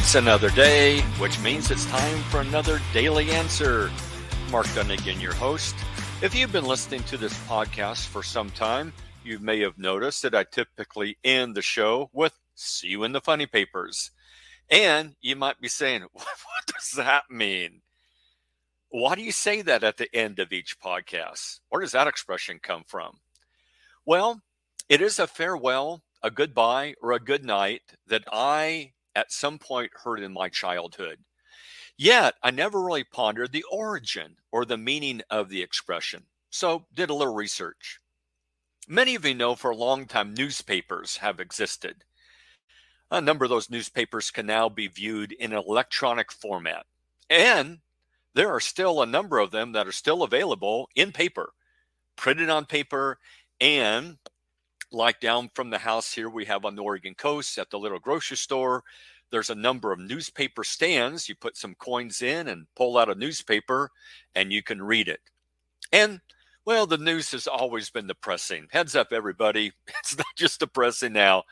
It's another day, which means it's time for another Daily Answer. Mark Dunagan, your host. If you've been listening to this podcast for some time, you may have noticed that I typically end the show with "See you in the funny papers." And you might be saying, what does that mean? Why do you say that at the end of each podcast? Where does that expression come from? Well, it is a farewell, a goodbye, or a good night that I at some point heard in my childhood. Yet I never really pondered the origin or the meaning of the expression, so did a little research. Many of you know for a long time newspapers have existed. A number of those newspapers can now be viewed in an electronic format. And there are still a number of them that are still available in paper, printed on paper, and like down from the house here we have on the Oregon coast at the little grocery store, there's a number of newspaper stands. You put some coins in and pull out a newspaper and you can read it. And well, the news has always been depressing. Heads up, everybody. It's not just depressing now.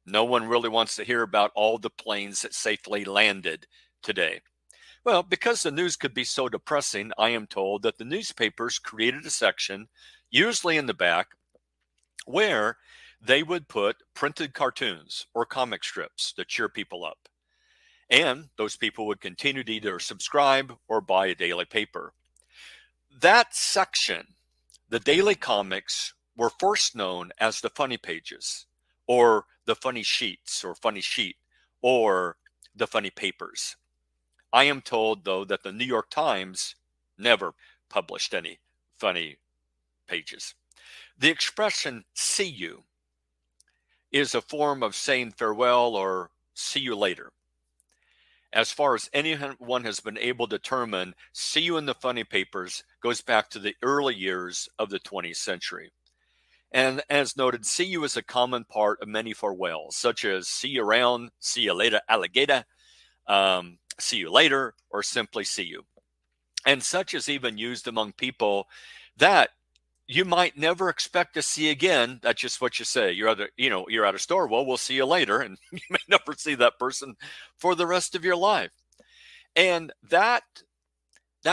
No one really wants to hear about all the planes that safely landed today. Well, because the news could be so depressing, I am told that the newspapers created a section, usually in the back, where they would put printed cartoons or comic strips to cheer people up. And those people would continue to either subscribe or buy a daily paper. That section, the daily comics, were first known as the funny pages, or the funny sheets, or funny sheet, or the funny papers. I am told, though, that the New York Times never published any funny pages. The expression "see you" is a form of saying farewell or see you later. As far as anyone has been able to determine, "see you in the funny papers" goes back to the early years of the 20th century. And as noted, "see you" is a common part of many farewells, such as "see you around," "see you later, alligator," "see you later," or simply "see you." And such is even used among people that you might never expect to see again. That's just what you say. You're at a store. Well, we'll see you later, and you may never see that person for the rest of your life. And that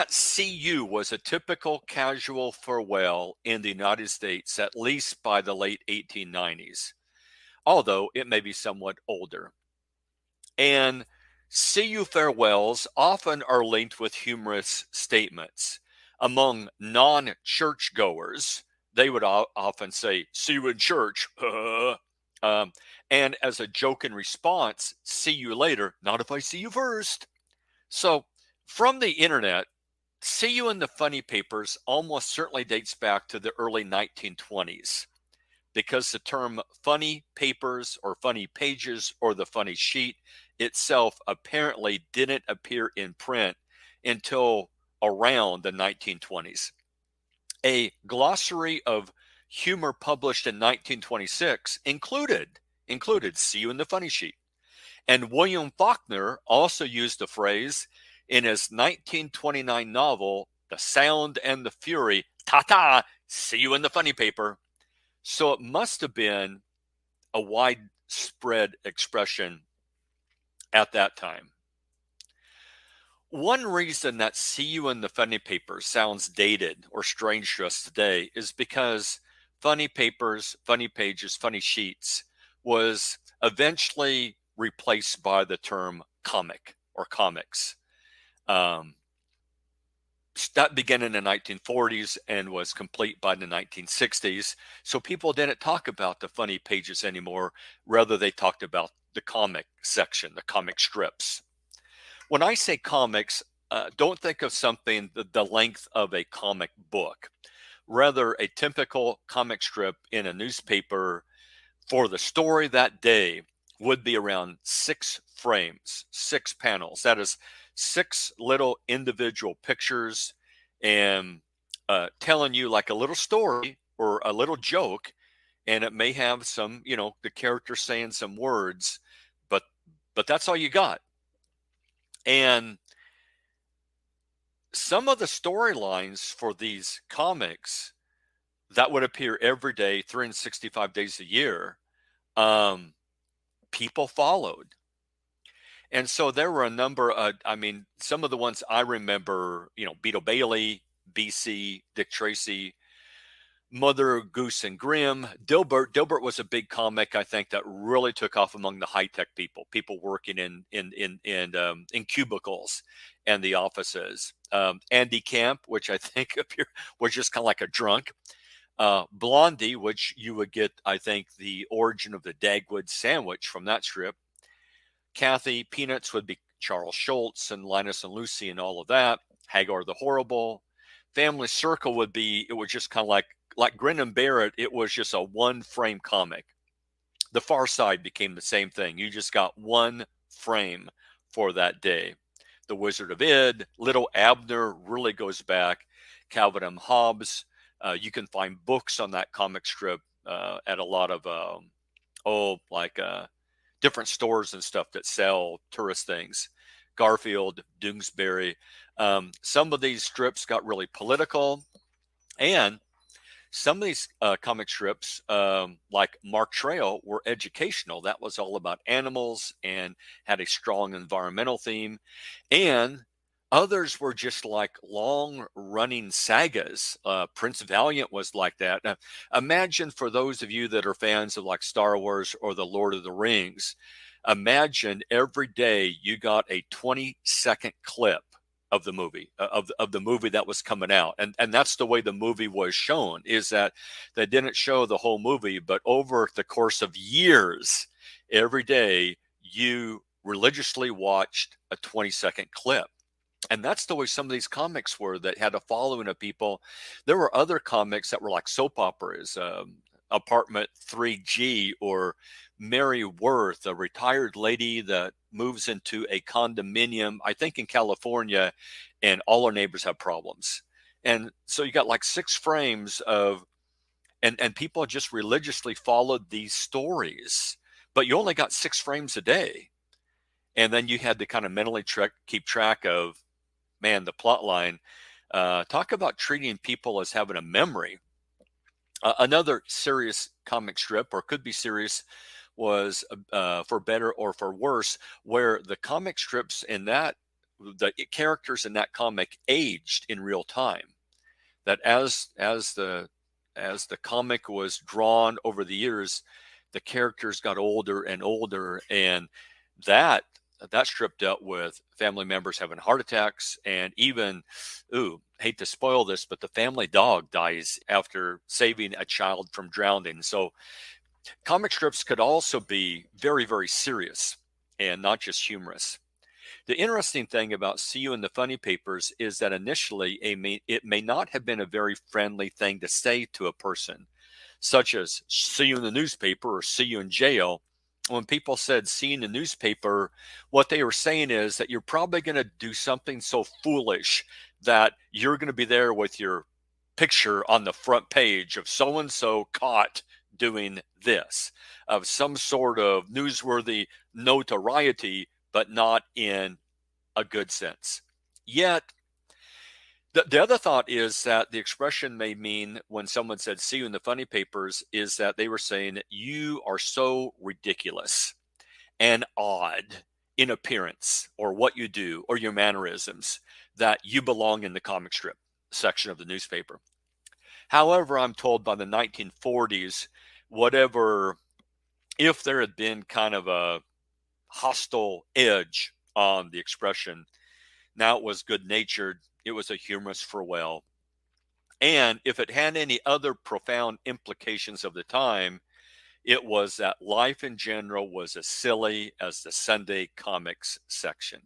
"see you" was a typical casual farewell in the United States, at least by the late 1890s, although it may be somewhat older. And "see you" farewells often are linked with humorous statements. Among non-churchgoers, they would often say, "see you in church." And as a joke in response, "see you later, not if I see you first." So from the internet, "see you in the funny papers" almost certainly dates back to the early 1920s, because the term funny papers or funny pages or the funny sheet itself apparently didn't appear in print until around the 1920s. A glossary of humor published in 1926 included "see you in the funny sheet." And William Faulkner also used the phrase in his 1929 novel, The Sound and the Fury, "Ta-ta, see you in the funny paper." So it must have been a widespread expression at that time. One reason that "see you in the funny paper" sounds dated or strange to us today is because funny papers, funny pages, funny sheets was eventually replaced by the term comic or comics. That began in the 1940s and was complete by the 1960s. So people didn't talk about the funny pages anymore. Rather, they talked about the comic section, the comic strips. When I say comics, don't think of something the length of a comic book. Rather, a typical comic strip in a newspaper for the story that day would be around 6 frames, 6 panels. That is 6 little individual pictures and telling you like a little story or a little joke. And it may have some, the character saying some words, but that's all you got. And some of the storylines for these comics that would appear every day, 365 days a year, people followed. And so there were a number of, some of the ones I remember, Beetle Bailey, BC, Dick Tracy, Mother Goose and Grimm, Dilbert. Dilbert was a big comic, I think, that really took off among the high tech people working in cubicles and the offices. Andy Camp, which I think was just kind of like a drunk. Blondie, which you would get, I think, the origin of the Dagwood sandwich from that strip. Kathy Peanuts would be Charles Schultz and Linus and Lucy and all of that. Hagar the Horrible. Family Circle would be, it was just kind of like Grin and Barrett. It was just a one frame comic. The Far Side became the same thing. You just got one frame for that day. The Wizard of Id, Little Abner really goes back. Calvin M. Hobbes. You can find books on that comic strip at a lot of, different stores and stuff that sell tourist things. Garfield, Doonesbury. Some of these strips got really political, and some of these comic strips, like Mark Trail, were educational. That was all about animals and had a strong environmental theme. And others were just like long running sagas. Prince Valiant was like that. Imagine, for those of you that are fans of like Star Wars or The Lord of the Rings, imagine every day you got a 20-second clip of the movie, of the movie that was coming out. And that's the way the movie was shown, is that they didn't show the whole movie, but over the course of years, every day you religiously watched a 20-second clip. And that's the way some of these comics were that had a following of people. There were other comics that were like soap operas, Apartment 3G, or Mary Worth, a retired lady that moves into a condominium, I think in California, and all her neighbors have problems. And so you got like 6 frames of, and people just religiously followed these stories, but you only got 6 frames a day. And then you had to kind of mentally keep track of, man, the plot line. Talk about treating people as having a memory. Another serious comic strip, or could be serious, was For Better or For Worse, where the comic strips in that, the characters in that comic aged in real time. That as the comic was drawn over the years, the characters got older and older, and that strip dealt with family members having heart attacks, and even, hate to spoil this, but the family dog dies after saving a child from drowning. So comic strips could also be very, very serious and not just humorous. The interesting thing about See You in the Funny Papers is that initially it may not have been a very friendly thing to say to a person, such as see you in the newspaper or see you in jail. When people said see you in the newspaper, what they were saying is that you're probably going to do something so foolish that you're going to be there with your picture on the front page of so and so caught doing this, of some sort of newsworthy notoriety, but not in a good sense. Yet, the other thought is that the expression may mean, when someone said, see you in the funny papers, is that they were saying, you are so ridiculous and odd in appearance, or what you do, or your mannerisms, that you belong in the comic strip section of the newspaper. However, I'm told by the 1940s, if there had been kind of a hostile edge on the expression, now it was good-natured, it was a humorous farewell. And if it had any other profound implications of the time, it was that life in general was as silly as the Sunday comics section.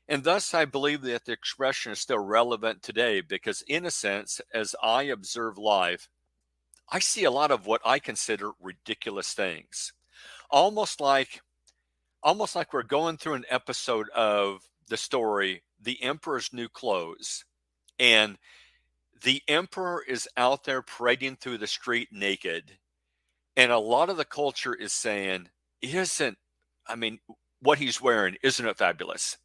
And thus, I believe that the expression is still relevant today because, in a sense, as I observe life, I see a lot of what I consider ridiculous things. Almost like we're going through an episode of the story, The Emperor's New Clothes, and the emperor is out there parading through the street naked. And a lot of the culture is saying, what he's wearing, isn't it fabulous?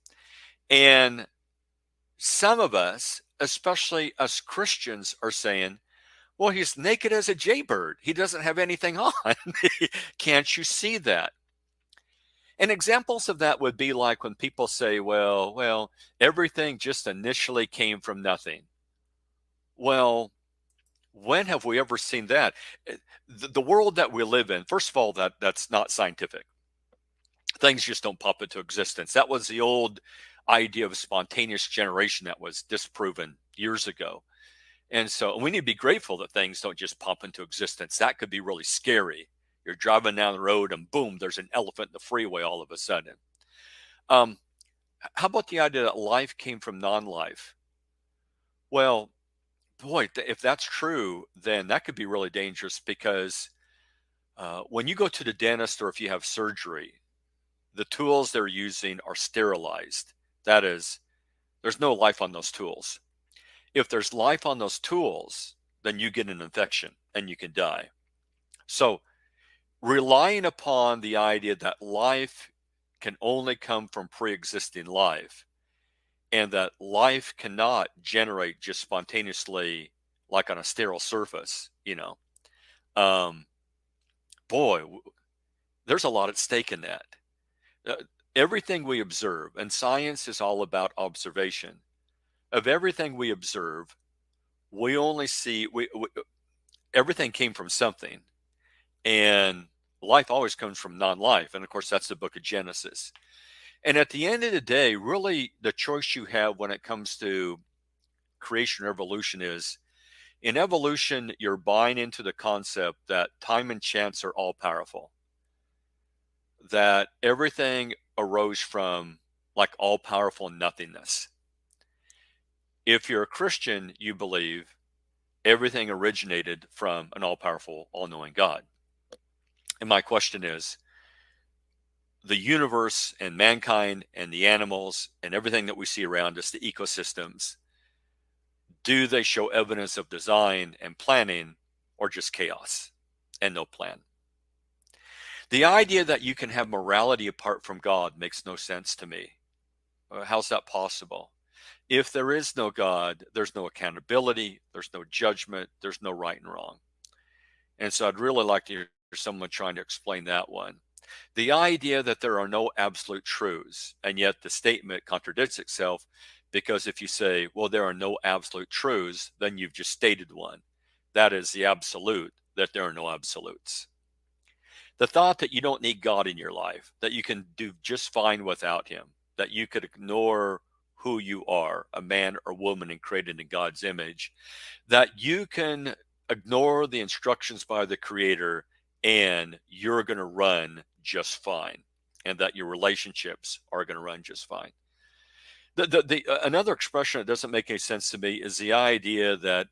And some of us, especially us Christians, are saying, well, he's naked as a jaybird. He doesn't have anything on. Can't you see that? And examples of that would be like when people say, well, everything just initially came from nothing. Well, when have we ever seen that? The world that we live in, first of all, that's not scientific. Things just don't pop into existence. That was the old idea of spontaneous generation that was disproven years ago. And so we need to be grateful that things don't just pop into existence. That could be really scary. You're driving down the road and boom, there's an elephant in the freeway all of a sudden. Um, how about the idea that life came from non-life? Well, boy, if that's true, then that could be really dangerous because when you go to the dentist or if you have surgery, the tools they're using are sterilized. That is, there's no life on those tools. If there's life on those tools, then you get an infection and you can die. So, relying upon the idea that life can only come from pre existing life and that life cannot generate just spontaneously like on a sterile surface, um, boy, there's a lot at stake in that. Uh, Everything we observe, and science is all about observation. Of everything we observe, we only see everything came from something, and life always comes from non-life, and of course that's the book of Genesis. And at the end of the day, really, the choice you have when it comes to creation or evolution is in evolution, you're buying into the concept that time and chance are all powerful, that everything arose from like all powerful nothingness. If you're a Christian, you believe everything originated from an all powerful, all knowing God. And my question is the universe and mankind and the animals and everything that we see around us, the ecosystems, do they show evidence of design and planning or just chaos and no plan? The idea that you can have morality apart from God makes no sense to me. How's that possible? If there is no God, there's no accountability, there's no judgment, there's no right and wrong. And so I'd really like to hear someone trying to explain that one. The idea that there are no absolute truths, and yet the statement contradicts itself because if you say, well, there are no absolute truths, then you've just stated one. That is the absolute, that there are no absolutes. The thought that you don't need God in your life, that you can do just fine without him, that you could ignore who you are, a man or woman and created in God's image, that you can ignore the instructions by the creator and you're going to run just fine and that your relationships are going to run just fine. Another expression that doesn't make any sense to me is the idea that,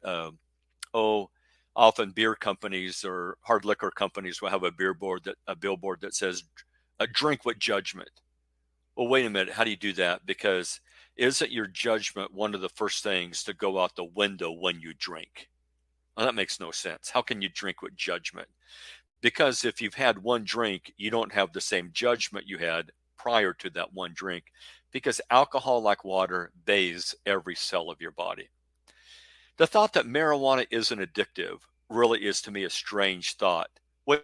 oh, often beer companies or hard liquor companies will have a billboard that says, drink with judgment. Well, wait a minute. How do you do that? Because isn't your judgment one of the first things to go out the window when you drink? Well, that makes no sense. How can you drink with judgment? Because if you've had one drink, you don't have the same judgment you had prior to that one drink because alcohol, like water, bathes every cell of your body. The thought that marijuana isn't addictive really is to me a strange thought. Well,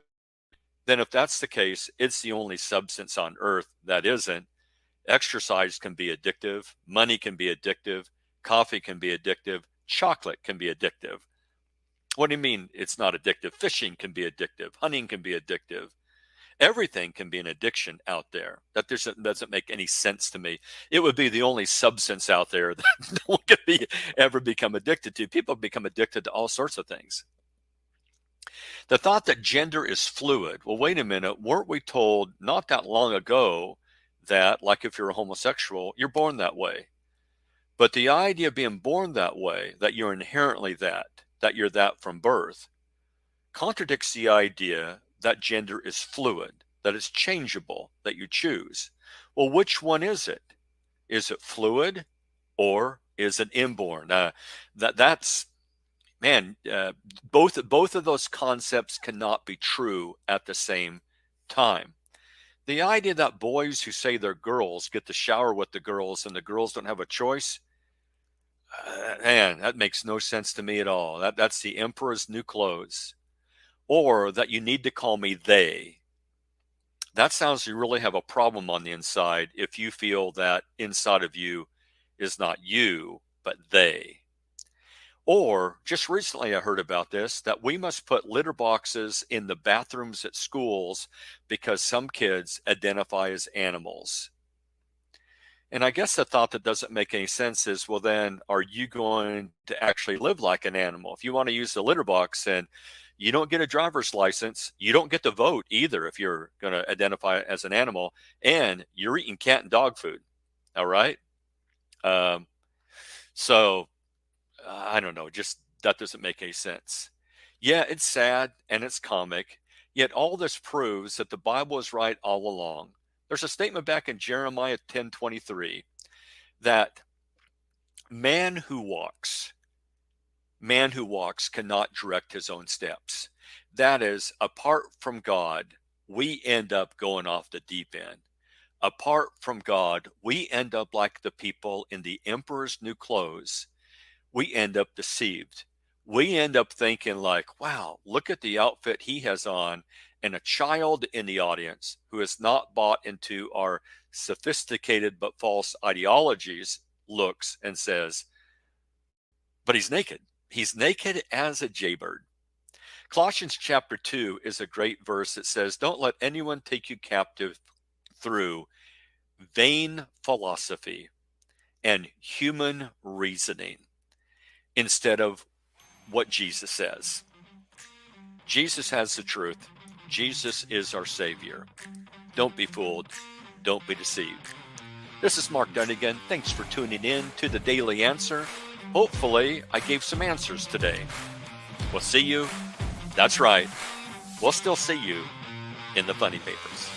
then if that's the case, it's the only substance on earth that isn't. Exercise can be addictive, money can be addictive, coffee can be addictive, chocolate can be addictive. What do you mean it's not addictive? Fishing can be addictive, hunting can be addictive. Everything can be an addiction out there. That doesn't make any sense to me. It would be the only substance out there that no one could ever become addicted to. People become addicted to all sorts of things. The thought that gender is fluid. Well, wait a minute. Weren't we told not that long ago that, like if you're a homosexual, you're born that way? But the idea of being born that way, that you're inherently that you're that from birth, contradicts the idea that gender is fluid, that it's changeable, that you choose. Well, which one is it? Is it fluid or is it inborn? That's man. Both of those concepts cannot be true at the same time. The idea that boys who say they're girls get to shower with the girls and the girls don't have a choice, man, that makes no sense to me at all. That's the emperor's new clothes. Or that you need to call me they. That sounds you really have a problem on the inside if you feel that inside of you is not you, but they. Or just recently I heard about this that we must put litter boxes in the bathrooms at schools because some kids identify as animals. And I guess the thought that doesn't make any sense is, well, then are you going to actually live like an animal? If you want to use the litter box and you don't get a driver's license, you don't get to vote either if you're going to identify as an animal, and you're eating cat and dog food. All right. Um, so I don't know, just that doesn't make any sense. Yeah, it's sad and it's comic, yet all this proves that the Bible is right all along. There's a statement back in Jeremiah 10:23 that man who walks, man who walks cannot direct his own steps. That is, apart from God, we end up going off the deep end. Apart from God, we end up like the people in the emperor's new clothes. We end up deceived. We end up thinking like, wow, look at the outfit he has on. And a child in the audience who has not bought into our sophisticated but false ideologies looks and says, but he's naked. He's naked as a jaybird. Colossians chapter 2 is a great verse that says, don't let anyone take you captive through vain philosophy and human reasoning instead of what Jesus says. Jesus has the truth. Jesus is our Savior. Don't be fooled. Don't be deceived. This is Mark Dunagan. Thanks for tuning in to the Daily Answer. Hopefully, I gave some answers today. We'll see you. That's right. We'll still see you in the funny papers.